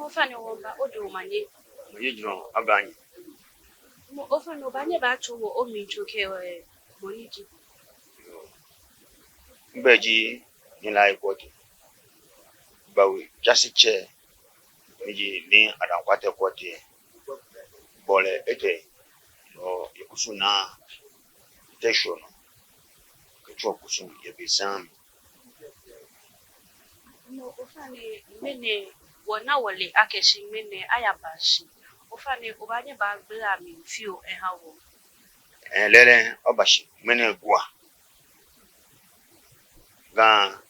Ofano womba odumanye mujijiro abanye ofano banye bacho wo omijuke we moniji mbeji ni lai koti bawi jasiche miji ni adankwate koti bole ete no yakusuna teshono kecho kusun yebisam no ofane mene wona wole akeshi mene ayabashi ofane obanye ba bla mi fio hawo lele obashi mene gwa ga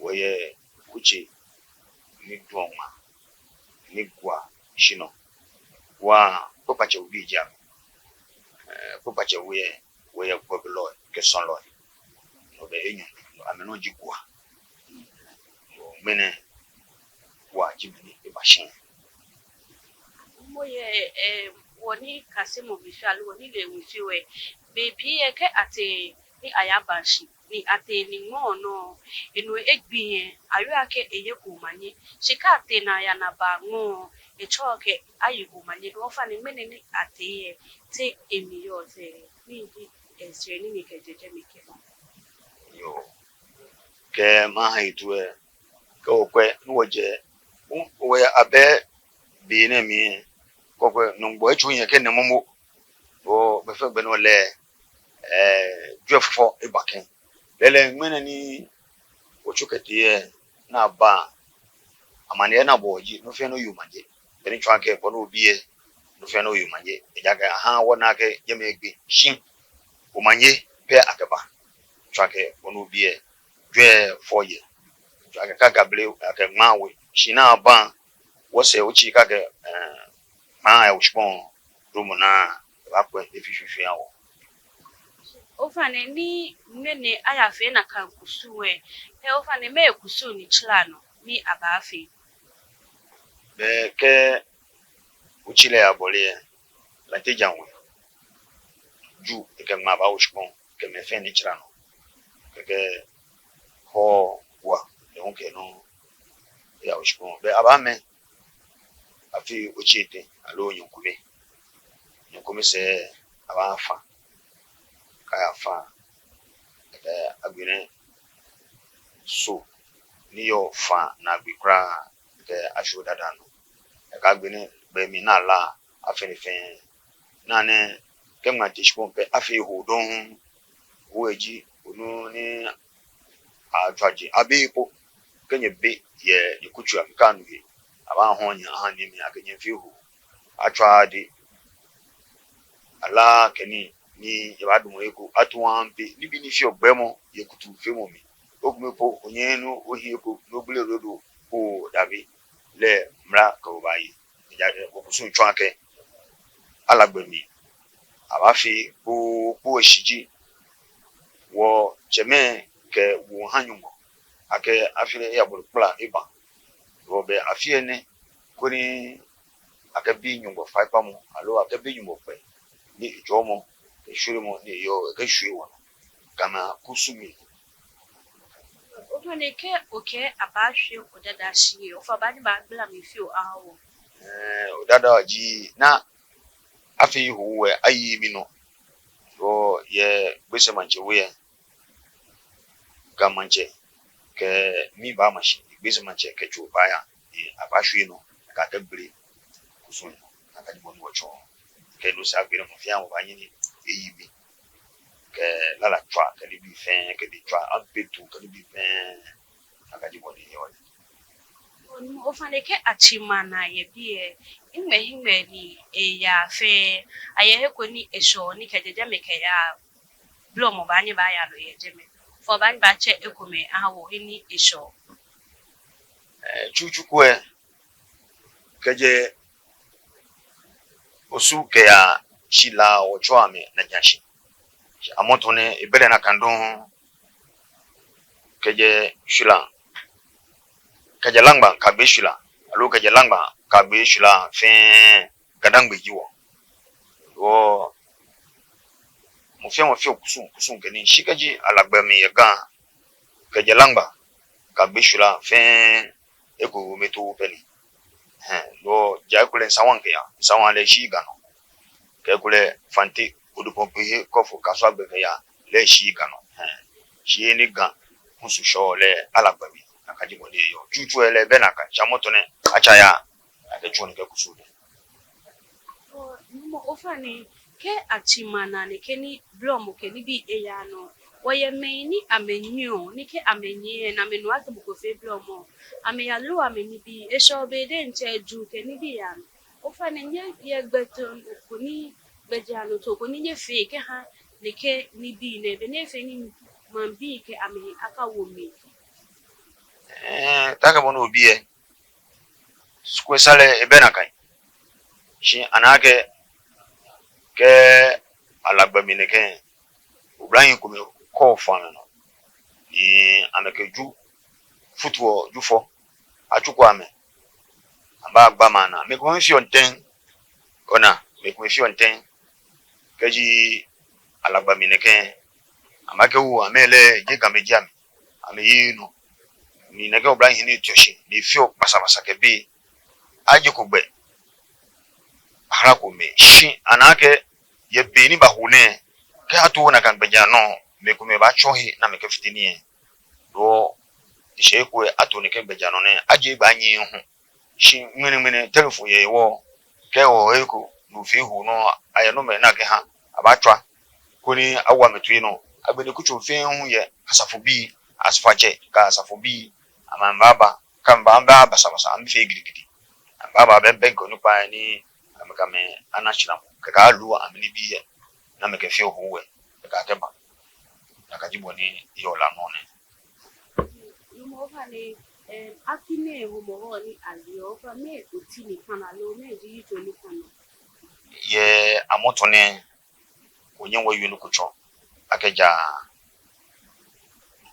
woye kuchi ni dwoma ni gwa shino wa popache ubija popache woye goblo ke sonlo no be enyu ameno jigwa mene wa jibini ibashin moye woni kasimo visual woni le wifiwe bebi eke ate ni ayabashi ni ate ni ngono enu egbien ayo ake eye kumanye shika ate na ya na ba ngo echoke ayi kumanye no fani mene ni ate te emiyo te ni esre ni kejeje mike yo ke ma haitwe ko kwe nwoje we abe bi na mi ko kwe nungbo echunya ke ne mumu o be fe be no le dwefo ibaken lele ngmene ni ochuketiye na ba amane na boji no fe no yumanje beni chwanke ko no biye no fe no yumanje ejaga ha wona ke yemegbe shin umanye pe akaba chwanke ko no biye dwe foye chwanke kaka ble akagmawe shina ba wose uchi kaka ma ya ushpon rumuna bakwe efishishu yawo ofane ni mene ayafe na kankusuwe ofane me kusu ni chlano ni abafi be ke uchile abole la tejanwe ju ke ma ba ushpon ke me fe ni chlano ke ho wa donc no ya ushpon be abame afi uchite alo nyukume se abafa kaya fa agbene so niyo fa na gbikra ke ashoda danu ka agbene be mi na la afenifen na ne ke ma tishpon pe afi hodon woji onu ni atwaji abipo kenye be ye yikuchu amkanu ye aba honya ahani mi akenye fihu atwa di ala keni ni yabadu eko atuampe nibi ni fi ogbemo yekutu femo mi okumepo onyenu ohieko nobule rodo o davi le mra ko bayi ya okusun chwanke alagbemi abafi po shiji wo cheme ke wo hanyumo ake afire ya bulpla iba robe afiene kuni akabi nyumbo faipamo alo akabi nyumbo pe ni jomo shurimo ni yo ke shuwa kama kusumi ofane ke oke abahwe odada shi ofa bani ba bla mi fio awo odada ji na afi huwe ayi mino ro ye gbese manche we gamanche ke mi ba mashi gbese manche ke chu baya ni abahwe no ka kebre kusun aka di bonu ocho ke no sa gbere mo fian wo banyini eyibi ke la twa ke bi fin ke di twa ampetu ke bi fin aka di bonu yo ofane ke achimana ye bie hime ni ya fe aye ko ni esho ni kejeje meke ya blo mo bani ba ya lo ye jeme fo bani ba che ekome awo ni esho chuchukwe keje osu ke ya shila ochwame na nyashi amotone ibere na kandon keje shula keje langba kabe shula alo keje langba kabe shula fin gadangbe jiwo wo mo fi kusun kenin shikaji alagbami yaga keje langba kabe shula fin eko meto peni lo jakule sawanke ya sawan le shi gano ke kule fanti udu pompi kofu kaswa be ya le shi gano shi ni ga musu sho le alagbami akaji mo le yo chuchu ele benaka chamoto ne acha ya ake choni ke kusude mo ofani ke achimana ne ke ni blomo ke ni bi eyano woye meni amenyo ni ke amenye na menu ake buko fe blomo ame ya lo ame ni bi esho be de nche ju ke ni bi ya ofani nye ye gbeton ko ni gbejano to ko ni nye fe ke ha ne ke ni bi ne be ne fe ni man bi ke ame aka wo mi taka bono biye sukwe sale ebenakai shi anake ke alagbami ne ke ubrahim kume ko fana no ni ameke ju futuo jufo achukwa ame amba agba mana me ko fi onten ona me ko fi onten keji alagbami ne ke amake wu amele je gameji ame ame yinu ni nege Ibrahim ni tioshi ni fio basa ke bi aje ko gbe ara ko me shi anake ye be ni ba hune ke atu na kan beja no me ko me ba chohi na me ke fitini do ishe ko atu ni ke beja no ne aje ba nyi hu shi mene telephone ye wo ke o eko no fi hu no aye no me na ke ha abatwa ko ni awa metu no agbede kucho fi hu ye asafo bi asfache ka asafo bi amambaba kamba basa amfe gidi ambaba bembe ko nupa ni amkame anachila ka lu amini biye na meke fi ohuwe ka keba akajibo ni yola none mo fani akine ho mo ni alio fa me otini kana lo me ji to ni kana ye amotone onyenwe yunu kucho akeja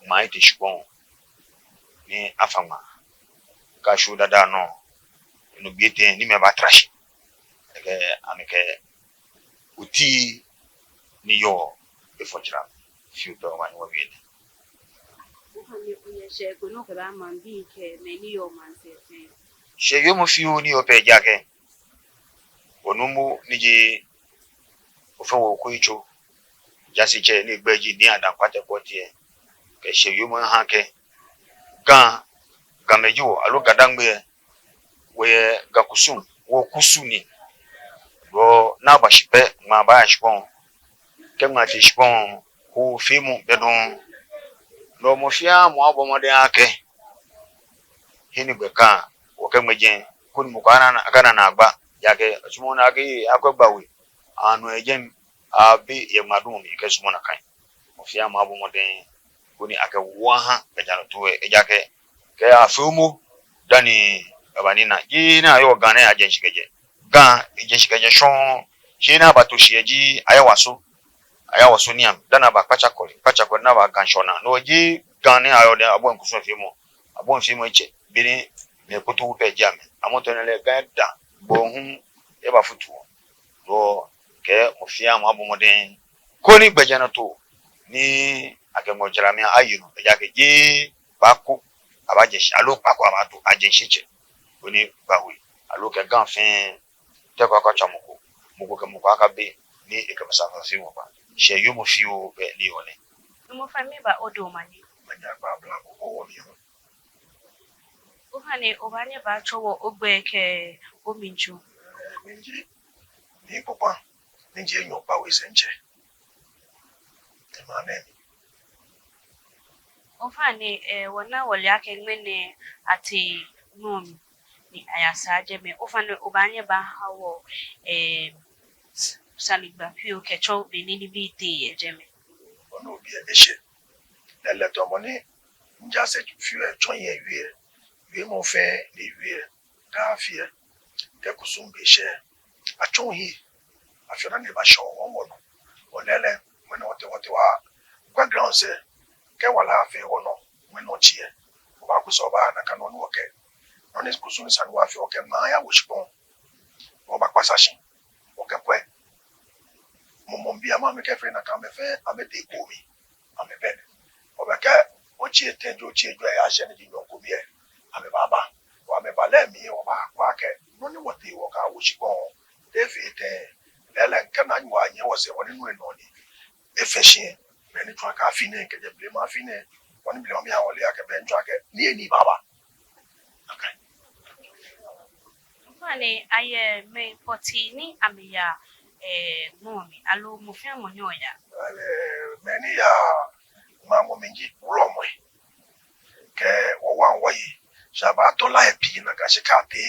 maiti shpon ni afama ka shuda da no no biete ni me ba trash ke ameke uti ni yo e fojra fiu do wa ni wabele hani onye she ko no ke ba man bi ke me ni yo man se se she yo mo fiu ni o pe jake onumu niji ofewo ko icho jasi che ni gbeji ni adan kwate ko tie ke she yo mo ha ke gan gamejo alo gadangbe we gakusum wo kusuni bo na ba shipe ma ba shipon ke ma ti shipon ku fimu bedon lo mo fia mo abomode ake hini gbe kan wo ke meje kun mu kana na agba yake sumo na ake akwagbawe anu ejem abi ye madum mi ke sumo na kan mo fia mo abomode kuni ake wo ha bejalo to ejake ke afumu dani abanina jina yo gane ajenshikeje gan ejenshikeje shon shina batoshieji ayawaso niam dana ba pachakoli na ba ganshona no ji gane ayo de abon kuso fimo eche bini me kutu pe jame amotonele gada bohun e ba futu do ke ofia mo abomoden koni gbejana to ni akengo jerami ayinu ejake ji bako abajeshi alo pako abatu ajeshiche oni bawi alo ke ganfin te ko chamuko muko akabe ni ekamasa fa mo ba she yo mo fiu be ni one mo fa me ba odo mani banya ba bla ko o mi o hani obanye ba chowo ogbe ke ominju minji ni papa nje nyo pa we senche amen ofani wona wole ake ngene ati nomi ni ayasaje me ofani obanye ba hawo saligba pio kecho benini biti ejeme ono bi eche lele to moni nja se fi echo yen wi we mo fe ni we da fie ke kusum be she achon hi afiona ne ba sho won no olele when what wa background say ke wala fe wono when no chie ba ku so ba na kanu no ke no ne kusum san wa fe o ke ma ya wo shipon o ba kwasashi o ke pwe mo mbia ma me ke fe na ka me fe amete ko mi amebe o ba ke o chie tenjo chie jo ya she ne di no ko bi e ame baba wa me bale mi o ba kwa ke no ni wote wo ka wo shipon de fe te lele kana nwa anye wo se woni no no ni e fe shi me ni twa ka fi ne ke je ble ma fi ne woni ble mi a wo le ya ke ben twa ke ni eni baba okay Mane aye me potini ameya momi alo mo fe mo nyoya. me ni ya ma mo mingi ulo mo ke wo wa wo yi shaba to la e pi na ka shi ka te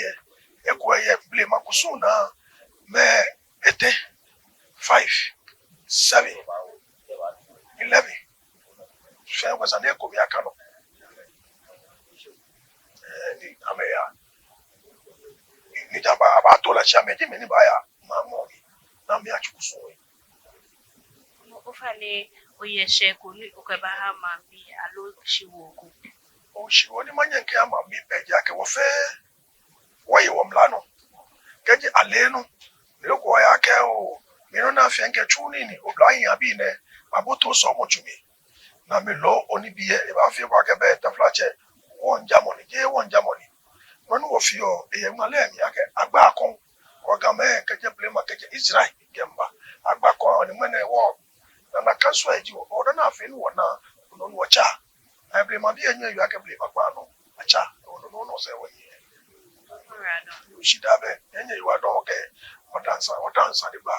e ko ye ble ma kusuna me ete 5 7 11 fe was an eko mi aka no ni ameya ni jaba aba to la cha me di me ni ba ya ma mo ni na mi a chukuso Mo fane oye she ko ni o ke ba ha ma bi alo shiwo ko. o shi woni manye nke ama mi pe ja ke wo fe wo yi wo mlano ke ji ale no le ko ya ke o mi no na fe nke chu ni ni o la yin abi ne abuto so mo chumi na mi lo oni biye e ba fi kwa ke be ta flache won jamoni je won jamoni won wo fi o e male mi ake agba kon ko ga me ke je ble ma ke je Israel gemba agba kon ni mene wo na kaso eji o do na fe ni wo na no no cha I ble ma bi enye yu ake ble ma kwa no acha no se wo yi Alright. you should have enye yu adon ke o dansa di ba